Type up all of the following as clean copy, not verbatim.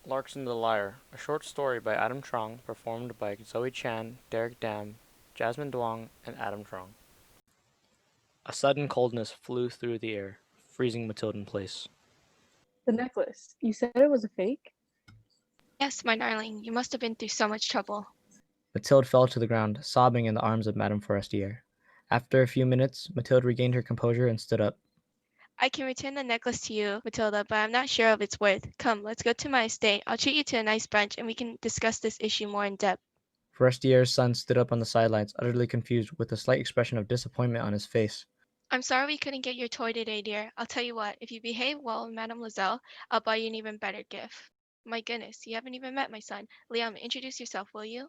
Larks and the Lyre, a short story by Adam Trong, performed by Zoe Chan, Derek Dam, Jasmine Duong, and Adam Trong. A sudden coldness flew through the air, freezing Matilda in place. The necklace. You said it was a fake? Yes, my darling, you must have been through so much trouble. Mathilde fell to the ground, sobbing in the arms of Madame Forestier. After a few minutes, Mathilde regained her composure and stood up. I can return the necklace to you, Matilda, but I'm not sure of its worth. Come, let's go to my estate. I'll treat you to a nice brunch and we can discuss this issue more in depth. Forestier's son stood up on the sidelines, utterly confused, with a slight expression of disappointment on his face. I'm sorry we couldn't get your toy today, dear. I'll tell you what, if you behave well, Mademoiselle, I'll buy you an even better gift. My goodness, you haven't even met my son. Liam, introduce yourself, will you?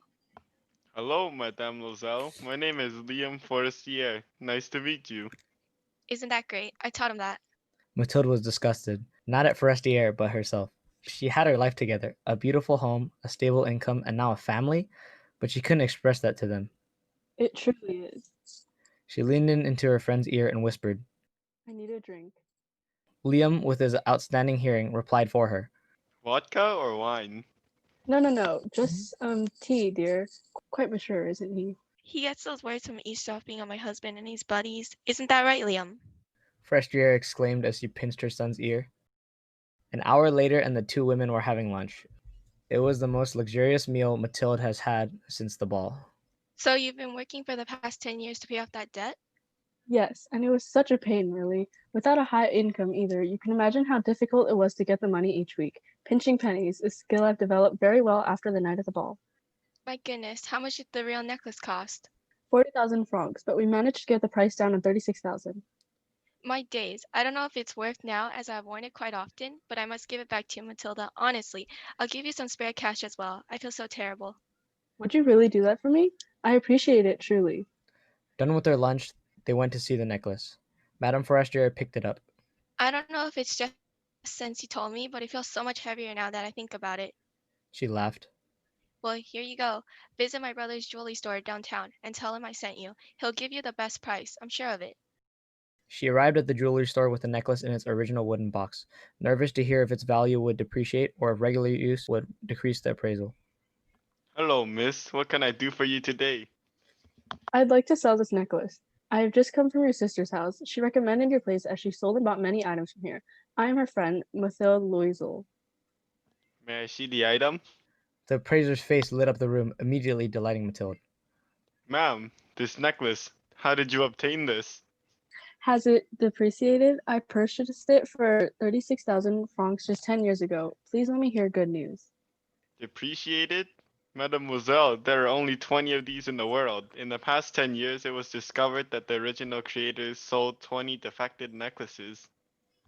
Hello, Mademoiselle. My name is Liam Forestier. Nice to meet you. Isn't that great? I taught him that. Mathilde was disgusted, not at Forestier, but herself. She had her life together, a beautiful home, a stable income, and now a family, but she couldn't express that to them. It truly is. She leaned into her friend's ear and whispered. I need a drink. Liam, with his outstanding hearing, replied for her. Vodka or wine? No. Just tea, dear. Quite mature, isn't he? He gets those words from eavesdropping on my husband and his buddies. Isn't that right, Liam? Forestier exclaimed as she pinched her son's ear. An hour later, and the two women were having lunch. It was the most luxurious meal Mathilde has had since the ball. So you've been working for the past 10 years to pay off that debt? Yes, and it was such a pain, really. Without a high income either, you can imagine how difficult it was to get the money each week. Pinching pennies, a skill I've developed very well after the night of the ball. My goodness, how much did the real necklace cost? 40,000 francs, but we managed to get the price down to 36,000. My days, I don't know if it's worth now as I've worn it quite often, but I must give it back to you, Matilda. Honestly, I'll give you some spare cash as well. I feel so terrible. Would you really do that for me? I appreciate it, truly. Done with their lunch, they went to see the necklace. Madame Forestier picked it up. I don't know if it's just since you told me, but it feels so much heavier now that I think about it. She laughed. Well, here you go. Visit my brother's jewelry store downtown and tell him I sent you. He'll give you the best price, I'm sure of it. She arrived at the jewelry store with the necklace in its original wooden box, nervous to hear if its value would depreciate or if regular use would decrease the appraisal. Hello, miss. What can I do for you today? I'd like to sell this necklace. I have just come from your sister's house. She recommended your place as she sold and bought many items from here. I am her friend, Mathilde Loisel. May I see the item? The appraiser's face lit up the room, immediately delighting Mathilde. Ma'am, this necklace. How did you obtain this? Has it depreciated? I purchased it for 36,000 francs just 10 years ago. Please let me hear good news. Depreciated? Mademoiselle, there are only 20 of these in the world. In the past 10 years, it was discovered that the original creators sold 20 defected necklaces.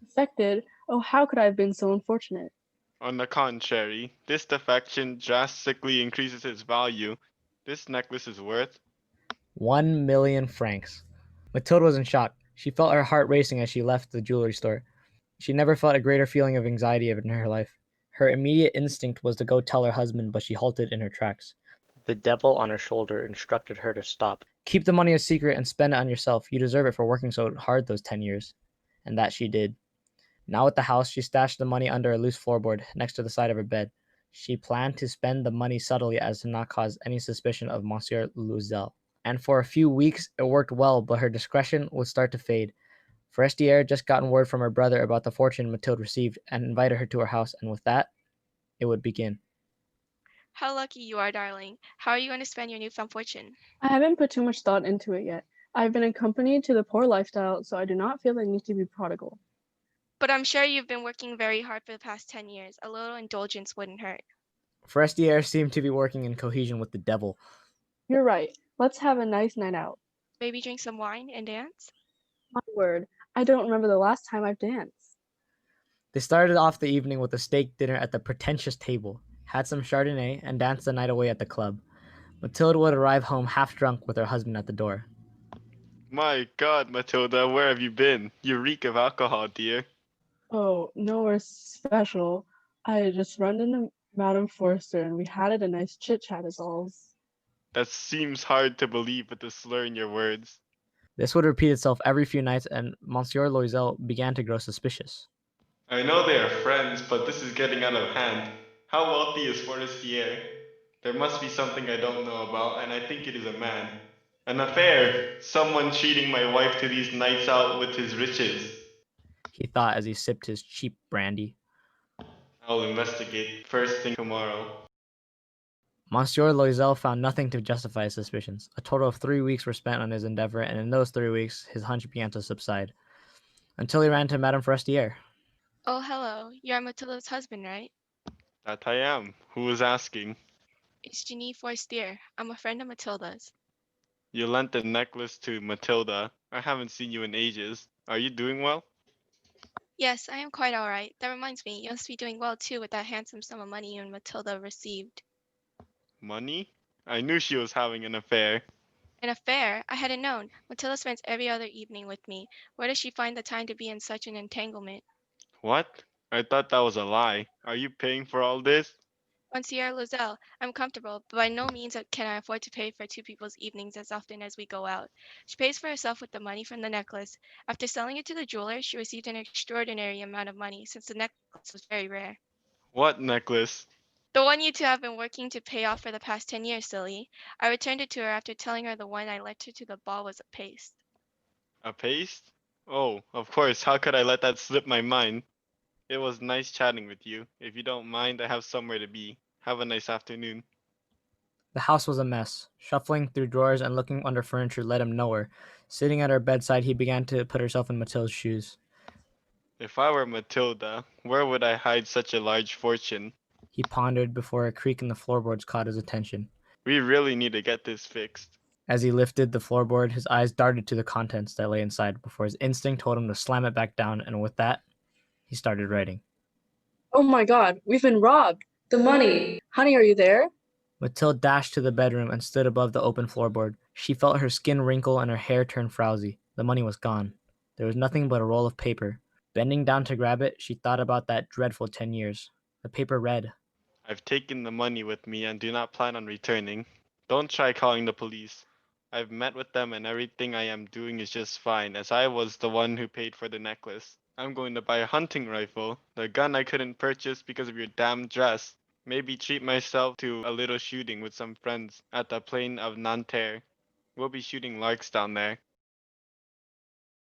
Affected? Oh, how could I have been so unfortunate? On the contrary, this defection drastically increases its value. This necklace is worth 1,000,000 francs. Mathilde was in shock. She felt her heart racing as she left the jewelry store. She never felt a greater feeling of anxiety in her life. Her immediate instinct was to go tell her husband, but she halted in her tracks. The devil on her shoulder instructed her to stop. Keep the money a secret and spend it on yourself. You deserve it for working so hard those 10 years. And that she did. Now at the house, she stashed the money under a loose floorboard next to the side of her bed. She planned to spend the money subtly as to not cause any suspicion of Monsieur Loisel. And for a few weeks, it worked well, but her discretion would start to fade. Forestier just gotten word from her brother about the fortune Mathilde received and invited her to her house, and with that, it would begin. How lucky you are, darling. How are you going to spend your newfound fortune? I haven't put too much thought into it yet. I've been accompanied to the poor lifestyle, so I do not feel the need to be prodigal. But I'm sure you've been working very hard for the past 10 years. A little indulgence wouldn't hurt. Forestier seemed to be working in cohesion with the devil. You're right. Let's have a nice night out. Maybe drink some wine and dance? My word, I don't remember the last time I've danced. They started off the evening with a steak dinner at the pretentious table, had some Chardonnay, and danced the night away at the club. Mathilde would arrive home half drunk with her husband at the door. My God, Matilda, where have you been? You reek of alcohol, dear. Oh, nowhere special. I just run into Madame Forster and we had a nice chit-chat as alls. That seems hard to believe with the slur in your words. This would repeat itself every few nights, and Monsieur Loisel began to grow suspicious. I know they are friends, but this is getting out of hand. How wealthy is Forestier? There must be something I don't know about, and I think it is a man. An affair! Someone treating my wife to these nights out with his riches. he thought as he sipped his cheap brandy. I'll investigate first thing tomorrow. Monsieur Loisel found nothing to justify his suspicions. A total of 3 weeks were spent on his endeavor, and in those 3 weeks, his hunch began to subside. Until he ran into Madame Forestier. Oh, hello. You're Matilda's husband, right? That I am. Who was asking? It's Jeannie Forestier. I'm a friend of Matilda's. You lent the necklace to Matilda. I haven't seen you in ages. Are you doing well? Yes, I am quite all right. That reminds me, you must be doing well too with that handsome sum of money you and Matilda received. Money? I knew she was having an affair. An affair? I hadn't known. Matilda spends every other evening with me. Where does she find the time to be in such an entanglement? What? I thought that was a lie. Are you paying for all this? Monsieur Loisel, I'm comfortable, but by no means can I afford to pay for two people's evenings as often as we go out. She pays for herself with the money from the necklace. After selling it to the jeweler, she received an extraordinary amount of money since the necklace was very rare. What necklace? The one you two have been working to pay off for the past 10 years, silly. I returned it to her after telling her the one I lent her to the ball was a paste. A paste? Oh, of course. How could I let that slip my mind? It was nice chatting with you. If you don't mind, I have somewhere to be. Have a nice afternoon. The house was a mess. Shuffling through drawers and looking under furniture led him nowhere. Sitting at her bedside, he began to put himself in Matilda's shoes. If I were Matilda, where would I hide such a large fortune? He pondered before a creak in the floorboards caught his attention. We really need to get this fixed. As he lifted the floorboard, his eyes darted to the contents that lay inside before his instinct told him to slam it back down, and with that, he started writing. Oh my god, we've been robbed! The money! Honey, are you there? Matilda dashed to the bedroom and stood above the open floorboard. She felt her skin wrinkle and her hair turn frowsy. The money was gone. There was nothing but a roll of paper. Bending down to grab it, she thought about that dreadful 10 years. The paper read, I've taken the money with me and do not plan on returning. Don't try calling the police. I've met with them and everything I am doing is just fine, as I was the one who paid for the necklace. I'm going to buy a hunting rifle, the gun I couldn't purchase because of your damn dress. Maybe treat myself to a little shooting with some friends at the plain of Nanterre. We'll be shooting larks down there.